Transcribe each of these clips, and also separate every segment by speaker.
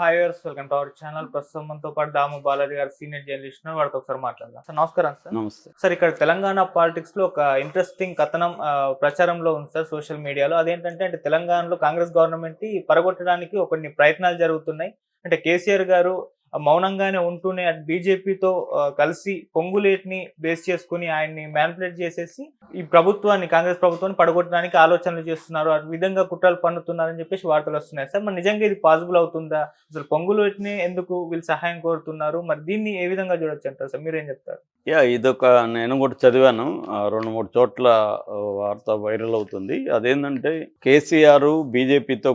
Speaker 1: హాయర్స్ welcome to our channel. ప్రస్తుతం మనతో పాటు దాము బాలాజీ గారు సీనియర్ జర్నలిస్ట్ ఉన్నారు. వాడితో ఒకసారి మాట్లాడదాం. సార్ నమస్కారం సార్.
Speaker 2: నమస్తే.
Speaker 1: సార్ ఇక్కడ తెలంగాణ పాలిటిక్స్ లో ఒక ఇంట్రెస్టింగ్ కథనం ప్రచారంలో ఉంది సార్ సోషల్ మీడియాలో. అదేంటంటే తెలంగాణలో కాంగ్రెస్ గవర్నమెంట్ పడగొట్టడానికి కొన్ని ప్రయత్నాలు జరుగుతున్నాయి. అంటే కేసీఆర్ గారు మౌనంగానే ఉంటూనే బీజేపీతో కలిసి పొంగులేటిని బేస్ చేసుకుని ఆయన్ని మ్యానిపులేట్ చేసేసి ఈ ప్రభుత్వాన్ని కాంగ్రెస్ ప్రభుత్వాన్ని పడగొట్టడానికి ఆలోచనలు చేస్తున్నారు, ఆ విధంగా కుట్రలు పన్నుతున్నారని చెప్పేసి వార్తలు వస్తున్నాయి సార్. మరి నిజంగా ఇది పాసిబుల్ అవుతుందా? అసలు పొంగులేటిని ఎందుకు వీళ్ళు సహాయం కోరుతున్నారు? మరి దీన్ని ఏ విధంగా చూడొచ్చు అంటారు సార్? మీరేం చెప్తారు?
Speaker 2: ఇదొక నేను కూడా చదివాను. 2-3 చోట్ల వార్త వైరల్ అవుతుంది. అదేంటంటే కేసీఆర్ బీజేపీతో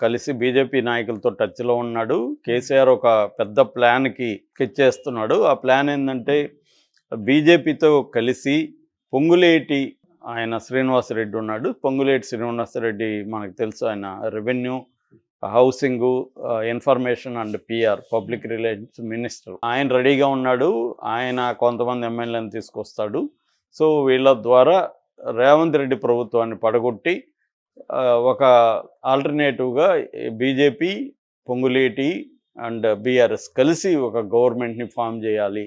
Speaker 2: కలిసి బీజేపీ నాయకులతో టచ్లో ఉన్నాడు. కేసీఆర్ ఒక పెద్ద ప్లాన్కి స్కెచ్ చేస్తున్నాడు. ఆ ప్లాన్ ఏంటంటే బీజేపీతో కలిసి పొంగులేటి ఆయన శ్రీనివాసరెడ్డి ఉన్నాడు. పొంగులేటి శ్రీనివాసరెడ్డి మనకు తెలుసు, ఆయన revenue, housing, information and PR public relations minister. ఆయన రెడీగా ఉన్నాడు. ఆయన కొంతమంది ఎమ్మెల్యేలను తీసుకొస్తాడు. సో వీళ్ళ ద్వారా రేవంత్ రెడ్డి ప్రభుత్వాన్ని పడగొట్టి ఒక ఆల్టర్నేటివ్గా బీజేపీ, పొంగులేటి అండ్ బీఆర్ఎస్ కలిసి ఒక గవర్నమెంట్ని ఫామ్ చేయాలి.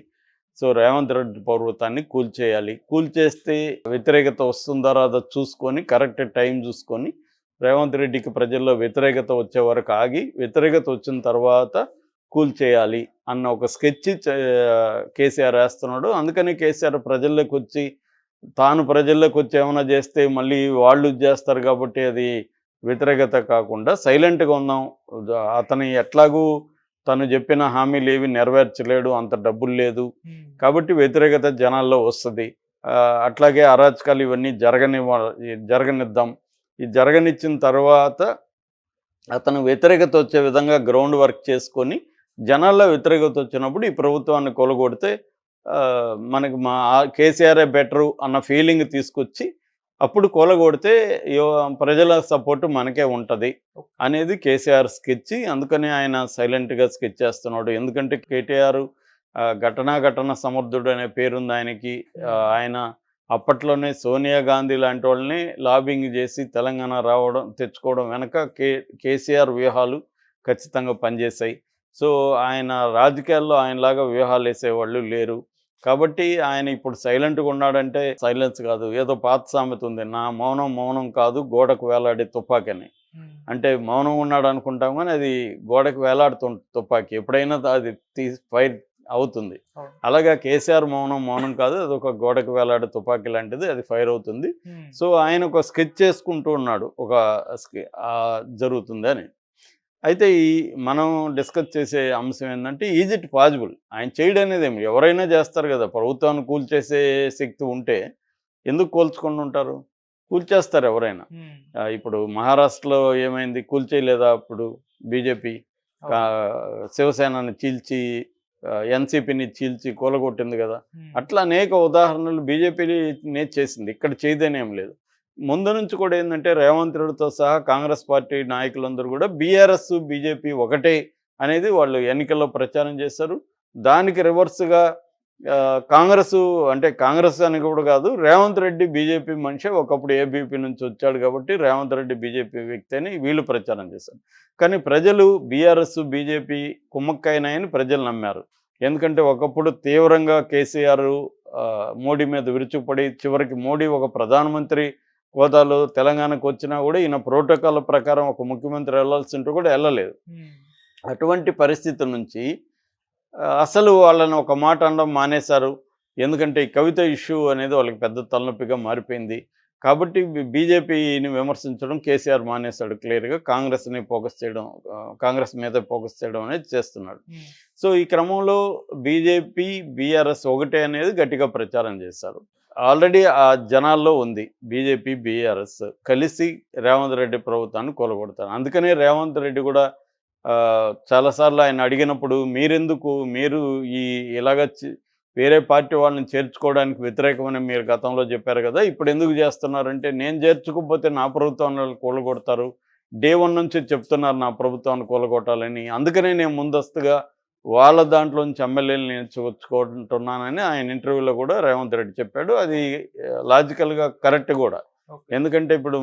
Speaker 2: సో రేవంత్ రెడ్డి ప్రభుత్వాన్ని కూల్చేయాలి. కూల్చేస్తే వ్యతిరేకత వస్తుందా రాదో చూసుకొని, కరెక్ట్ టైం చూసుకొని రేవంత్ రెడ్డికి ప్రజల్లో వ్యతిరేకత వచ్చే వరకు ఆగి, వ్యతిరేకత వచ్చిన తర్వాత కూల్చేయాలి అన్న ఒక స్కెచ్ కేసీఆర్ వేస్తున్నాడు. అందుకని కేసీఆర్ ప్రజల్లోకి వచ్చి, తాను ప్రజల్లోకి వచ్చి ఏమైనా చేస్తే మళ్ళీ వాళ్ళు చేస్తారు కాబట్టి అది వ్యతిరేకత కాకుండా సైలెంట్గా ఉందాం, అతని ఎట్లాగూ తను చెప్పిన హామీలు ఏవి నెరవేర్చలేడు, అంత డబ్బులు లేదు కాబట్టి వ్యతిరేకత జనాల్లో వస్తుంది, అట్లాగే అరాచకాలు ఇవన్నీ జరగనిద్దాం. ఈ జరగనిచ్చిన తర్వాత అతను వ్యతిరేకత వచ్చే విధంగా గ్రౌండ్ వర్క్ చేసుకొని జనాల్లో వ్యతిరేకత వచ్చినప్పుడు ఈ ప్రభుత్వాన్ని కొలగొడితే మనకి కేసీఆర్ఏ బెటరు అన్న ఫీలింగ్ తీసుకొచ్చి అప్పుడు కొలగొడితే ప్రజల సపోర్టు మనకే ఉంటుంది అనేది కేసీఆర్ స్కెచ్. అందుకని ఆయన సైలెంట్గా స్కెచ్ చేస్తున్నాడు. ఎందుకంటే కేటీఆర్ ఘటన సమర్థుడు అనే పేరుంది ఆయనకి. ఆయన అప్పట్లోనే సోనియా గాంధీ లాంటి వాళ్ళని లాబింగ్ చేసి తెలంగాణ తెచ్చుకోవడం వెనక కేసీఆర్ వ్యూహాలు ఖచ్చితంగా పనిచేశాయి. సో ఆయన రాజకీయాల్లో ఆయనలాగా వ్యూహాలు వేసేవాళ్ళు లేరు. కాబట్టి ఆయన ఇప్పుడు సైలెంట్గా ఉన్నాడంటే సైలెన్స్ కాదు, ఏదో పాత సామెత ఉంది, నా మౌనం కాదు గోడకు వేలాడే తుపాకీ. అంటే మౌనం ఉన్నాడు అనుకుంటాం కానీ అది గోడకు వేలాడుతుంది తుపాకీ, ఎప్పుడైనా అది ఫైర్ అవుతుంది. అలాగా కేసీఆర్ మౌనం కాదు, అది ఒక గోడకు వేలాడే తుపాకీ లాంటిది, అది ఫైర్ అవుతుంది. సో ఆయన ఒక స్కెచ్ చేసుకుంటూ ఉన్నాడు, ఒక జరుగుతుంది అని. అయితే మనం డిస్కస్ చేసే అంశం ఏంటంటే, ఈజ్ ఇట్ పాసిబుల్? ఆయన చేయడం అనేది ఏమి, ఎవరైనా చేస్తారు కదా, ప్రభుత్వాన్ని కూల్చేసే శక్తి ఉంటే ఎందుకు కూల్చుకుండా ఉంటారు? కూల్చేస్తారు ఎవరైనా. ఇప్పుడు మహారాష్ట్రలో ఏమైంది, కూల్చేయలేదా అప్పుడు బీజేపీ? శివసేనని చీల్చి ఎన్సీపీని చీల్చి కూలగొట్టింది కదా. అట్లా అనేక ఉదాహరణలు బీజేపీనే చేసింది, ఇక్కడ చేయదనేం లేదు. ముందు నుంచి కూడా ఏంటంటే రేవంత్ రెడ్డితో సహా కాంగ్రెస్ పార్టీ నాయకులందరూ కూడా బీఆర్ఎస్ బీజేపీ ఒకటే అనేది వాళ్ళు ఎన్నికల్లో ప్రచారం చేశారు. దానికి రివర్స్గా కాంగ్రెస్ అని కూడా కాదు, రేవంత్ రెడ్డి బీజేపీ మనిషి, ఒకప్పుడు ఏబీపీ నుంచి వచ్చాడు కాబట్టి రేవంత్ రెడ్డి బీజేపీ వ్యక్తి అని వీళ్ళు ప్రచారం చేశారు. కానీ ప్రజలు బీఆర్ఎస్ బీజేపీ కుమ్మక్కైనాయని ప్రజలు నమ్మారు. ఎందుకంటే ఒకప్పుడు తీవ్రంగా కేసీఆర్ మోడీ మీద విరుచుకుపడి చివరికి మోడీ ఒక ప్రధానమంత్రి హోదాలో తెలంగాణకు వచ్చినా కూడా ఈయన ప్రోటోకాల్ ప్రకారం ఒక ముఖ్యమంత్రి వెళ్ళాల్సి ఉంటూ కూడా వెళ్ళలేదు. అటువంటి పరిస్థితి నుంచి అసలు వాళ్ళని ఒక మాట అనడం మానేశారు. ఎందుకంటే ఈ కవిత ఇష్యూ అనేది వాళ్ళకి పెద్ద తలనొప్పిగా మారిపోయింది. కాబట్టి బీజేపీని విమర్శించడం కేసీఆర్ మానేశాడు క్లియర్గా. కాంగ్రెస్ మీద ఫోకస్ చేయడం అనేది చేస్తున్నాడు. సో ఈ క్రమంలో బీజేపీ బీఆర్ఎస్ ఒకటే అనేది గట్టిగా ప్రచారం చేశారు. ఆల్రెడీ ఆ జనాల్లో ఉంది, బీజేపీ బీఆర్ఎస్ కలిసి రేవంత్ రెడ్డి ప్రభుత్వాన్ని కూలగొడతారు. అందుకనే రేవంత్ రెడ్డి కూడా చాలాసార్లు ఆయన అడిగినప్పుడు, మీరు ఇలాగ వేరే పార్టీ వాళ్ళని చేర్చుకోవడానికి వ్యతిరేకమని మీరు గతంలో చెప్పారు కదా, ఇప్పుడు ఎందుకు చేస్తున్నారంటే, నేను చేర్చుకోకపోతే నా ప్రభుత్వాన్ని కూలగొడతారు, డే 1 నుంచి చెప్తున్నారు నా ప్రభుత్వాన్ని కూలగొట్టాలని, అందుకనే నేను ముందస్తుగా వాళ్ళ దాంట్లోంచి ఎమ్మెల్యేలు నేర్చుకొచ్చుకుంటున్నానని ఆయన ఇంటర్వ్యూలో కూడా రేవంత్ రెడ్డి చెప్పాడు. అది లాజికల్గా కరెక్ట్ కూడా. ఎందుకంటే ఇప్పుడు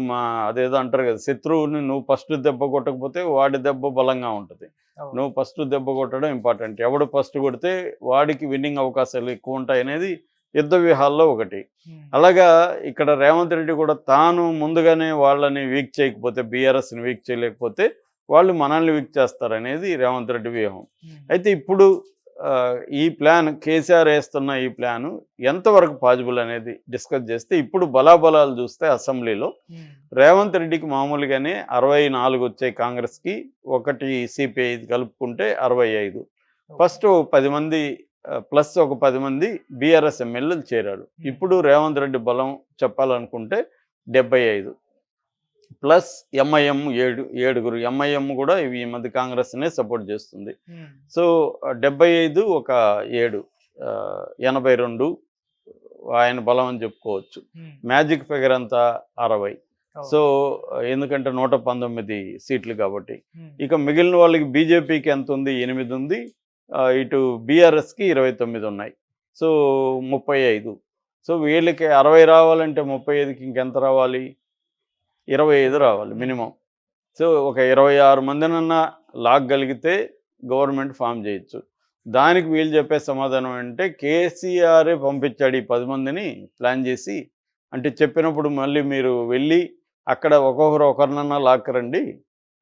Speaker 2: అదేదో అంటారు కదా, శత్రువుని నువ్వు ఫస్ట్ దెబ్బ కొట్టకపోతే వాడి దెబ్బ బలంగా ఉంటుంది.
Speaker 1: అవును.
Speaker 2: నువ్వు ఫస్ట్ దెబ్బ కొట్టడం ఇంపార్టెంట్. ఎవడు ఫస్ట్ కొడితే వాడికి విన్నింగ్ అవకాశాలు ఎక్కువ ఉంటాయి అనేది యుద్ధ వ్యూహాల్లో ఒకటి.
Speaker 1: ఉమ్,
Speaker 2: అలాగా ఇక్కడ రేవంత్ రెడ్డి కూడా తాను ముందుగానే వాళ్ళని వీక్ చేయకపోతే, బీఆర్ఎస్ని వీక్ చేయలేకపోతే వాళ్ళు మనల్ని వీక్ చేస్తారనేది రేవంత్ రెడ్డి వ్యూహం.
Speaker 1: ఉమ్,
Speaker 2: అయితే ఇప్పుడు ఈ ప్లాన్ కేసీఆర్ వేస్తున్న ఈ ప్లాను ఎంతవరకు పాజిబుల్ అనేది డిస్కస్ చేస్తే, ఇప్పుడు బలాబలాలు చూస్తే అసెంబ్లీలో
Speaker 1: ఉమ్,
Speaker 2: రేవంత్ రెడ్డికి మామూలుగానే 64 వచ్చాయి కాంగ్రెస్కి, ఒకటి సిపిఐ కలుపుకుంటే 65. ఫస్ట్ 10 మంది ప్లస్ ఒక 10 మంది బీఆర్ఎస్ ఎమ్మెల్యేలు చేరారు. ఇప్పుడు రేవంత్ రెడ్డి బలం చెప్పాలనుకుంటే 75 ప్లస్ ఎంఐఎం ఏడుగురు. ఎంఐఎం కూడా ఈ మధ్య కాంగ్రెస్నే సపోర్ట్ చేస్తుంది.
Speaker 1: ఉమ్,
Speaker 2: సో 75 ఒక 7 82 ఆయన బలం అని చెప్పుకోవచ్చు.
Speaker 1: ఉమ్,
Speaker 2: మ్యాజిక్ ఫిగర్ అంతా 60.
Speaker 1: అవును.
Speaker 2: సో ఎందుకంటే 119 సీట్లు కాబట్టి.
Speaker 1: ఉమ్,
Speaker 2: ఇక మిగిలిన వాళ్ళకి బీజేపీకి ఎంత ఉంది? 8 ఉంది. ఇటు బీఆర్ఎస్కి 29 ఉన్నాయి. సో 35. సో వీళ్ళకి 60 రావాలంటే 35కి ఇంకెంత రావాలి? 25 రావాలి మినిమం. సో ఒక 26 మందినన్నా లాగగలిగితే గవర్నమెంట్ ఫామ్ చేయొచ్చు. దానికి వీళ్ళు చెప్పే సమాధానం అంటే కేసీఆరే పంపించాడు ఈ 10 మందిని ప్లాన్ చేసి. అంటే చెప్పినప్పుడు మళ్ళీ మీరు వెళ్ళి అక్కడ ఒకరినన్నా లాక్కరండి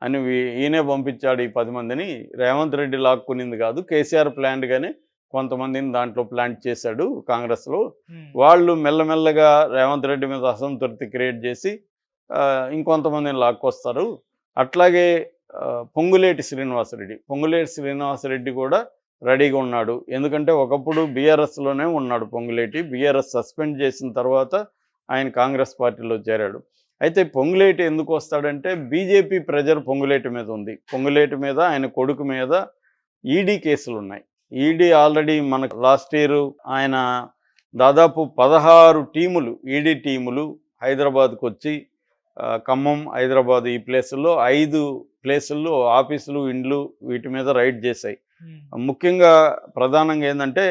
Speaker 2: అని ఈయనే పంపించాడు ఈ 10 మందిని. రేవంత్ రెడ్డి లాక్కునింది కాదు, కేసీఆర్ ప్లాన్డ్గానే కొంతమందిని దాంట్లో ప్లాంట్ చేశాడు కాంగ్రెస్లో.
Speaker 1: ఉమ్,
Speaker 2: వాళ్ళు మెల్లమెల్లగా రేవంత్ రెడ్డి మీద అసంతృప్తి క్రియేట్ చేసి ఇంకొంతమందిని లాక్కొస్తారు. అట్లాగే పొంగులేటి శ్రీనివాసరెడ్డి కూడా రెడీగా ఉన్నాడు. ఎందుకంటే ఒకప్పుడు బీఆర్ఎస్లోనే ఉన్నాడు పొంగులేటి. బీఆర్ఎస్ సస్పెండ్ చేసిన తర్వాత ఆయన కాంగ్రెస్ పార్టీలో చేరాడు. అయితే పొంగులేటి ఎందుకు వస్తాడంటే బీజేపీ ప్రెజర్ పొంగులేటి మీద ఉంది. పొంగులేటి మీద, ఆయన కొడుకు మీద ఈడీ కేసులు ఉన్నాయి. ఈడీ ఆల్రెడీ మనకు లాస్ట్ ఇయర్ ఆయన దాదాపు 16 టీములు, ఈడీ టీములు హైదరాబాద్కు వచ్చి ఖమ్మం, హైదరాబాద్ ఈ ప్లేసుల్లో 5 ప్లేసుల్లో ఆఫీసులు, ఇండ్లు వీటి మీద రైడ్ చేశాయి. ముఖ్యంగా ప్రధానంగా ఏంటంటే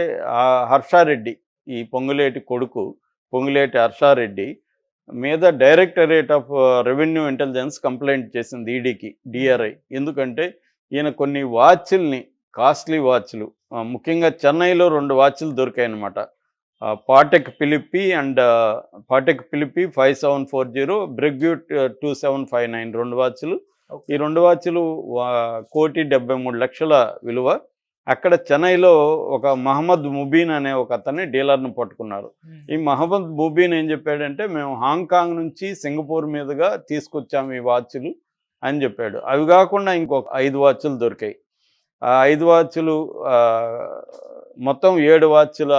Speaker 2: హర్షారెడ్డి, ఈ పొంగులేటి కొడుకు పొంగులేటి హర్షారెడ్డి మీద directorate of revenue intelligence complaint చేసింది ఈడీకి, డిఆర్ఐ. ఎందుకంటే ఈయన కొన్ని వాచ్ల్ని, కాస్ట్లీ వాచ్లు, ముఖ్యంగా చెన్నైలో 2 వాచ్లు దొరికాయి అన్నమాట. పాటెక్ ఫిలిప్పి 5740, బ్రెగ్యూట్ 2759 2 వాచ్లు. ఈ 2 వాచ్లు 1,73,00,000 విలువ. అక్కడ చెన్నైలో ఒక మహమ్మద్ ముబీన్ అనే ఒక అతన్ని డీలర్ను పట్టుకున్నారు. ఈ మహమ్మద్ ముబీన్ ఏం చెప్పాడంటే, మేము హాంకాంగ్ నుంచి సింగపూర్ మీదుగా తీసుకొచ్చాము ఈ వాచ్లు అని చెప్పాడు. అవి కాకుండా ఇంకొక 5 వాచ్లు దొరికాయి. ఆ 5 వాచ్లు మొత్తం 7 వాచ్ల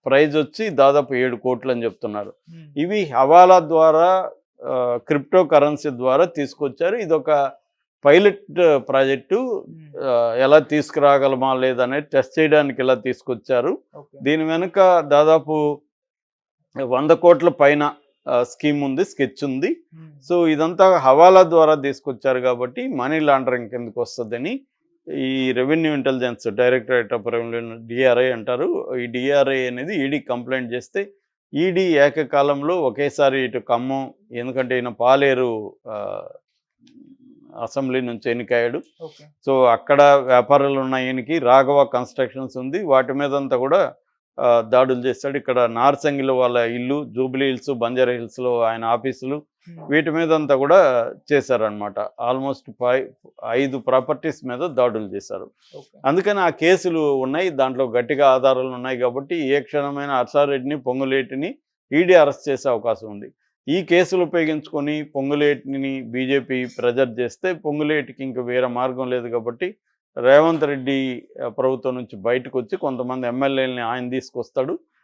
Speaker 2: ప్రైజ్ వచ్చి దాదాపు 7 కోట్లు అని చెప్తున్నారు. ఇవి హవాలా ద్వారా, క్రిప్టో కరెన్సీ ద్వారా తీసుకొచ్చారు. ఇదొక పైలట్ ప్రాజెక్టు. ఎలా తీసుకురాగలమా లేదనేది టెస్ట్ చేయడానికి ఇలా తీసుకొచ్చారు. దీని వెనుక దాదాపు 100 కోట్ల పైన స్కీమ్ ఉంది, స్కెచ్ ఉంది. సో ఇదంతా హవాలా ద్వారా తీసుకొచ్చారు కాబట్టి మనీ లాండరింగ్ కిందకు వస్తుందని ఈ revenue intelligence, directorate of revenue, DRI అంటారు. ఈ డిఆర్ఐ అనేది ఈడీ కంప్లైంట్ చేస్తే ఈడీ ఏకకాలంలో ఒకేసారి ఇటు ఖమ్మం, ఎందుకంటే ఈయన పాలేరు అసెంబ్లీ నుంచి ఎన్నికయ్యాడు. సో అక్కడ వ్యాపారాలు ఉన్న ఈయనకి రాఘవ కన్స్ట్రక్షన్స్ ఉంది, వాటి మీదంతా కూడా దాడులు చేశాడు. ఇక్కడ నార్సంగిలో వాళ్ళ ఇల్లు, జూబ్లీ హిల్స్, బంజారా హిల్స్లో ఆయన ఆఫీసులు, వీటి మీదంతా కూడా చేశారనమాట. ఆల్మోస్ట్ 5 ప్రాపర్టీస్ మీద దాడులు చేశారు. అందుకని ఆ కేసులు ఉన్నాయి, దాంట్లో గట్టిగా ఆధారాలు ఉన్నాయి. కాబట్టి ఏ క్షణమైన హర్షారెడ్డిని, పొంగులేటిని ఈడీ అరెస్ట్ చేసే అవకాశం ఉంది. ఈ కేసులు ఉపయోగించుకొని పొంగులేటిని బీజేపీ ప్రెజర్ చేస్తే పొంగులేటికి ఇంక వేరే మార్గం లేదు. కాబట్టి రేవంత్ రెడ్డి ప్రభుత్వం నుంచి బయటకు వచ్చి కొంతమంది ఎమ్మెల్యేలని ఆయన తీసుకొస్తాడు.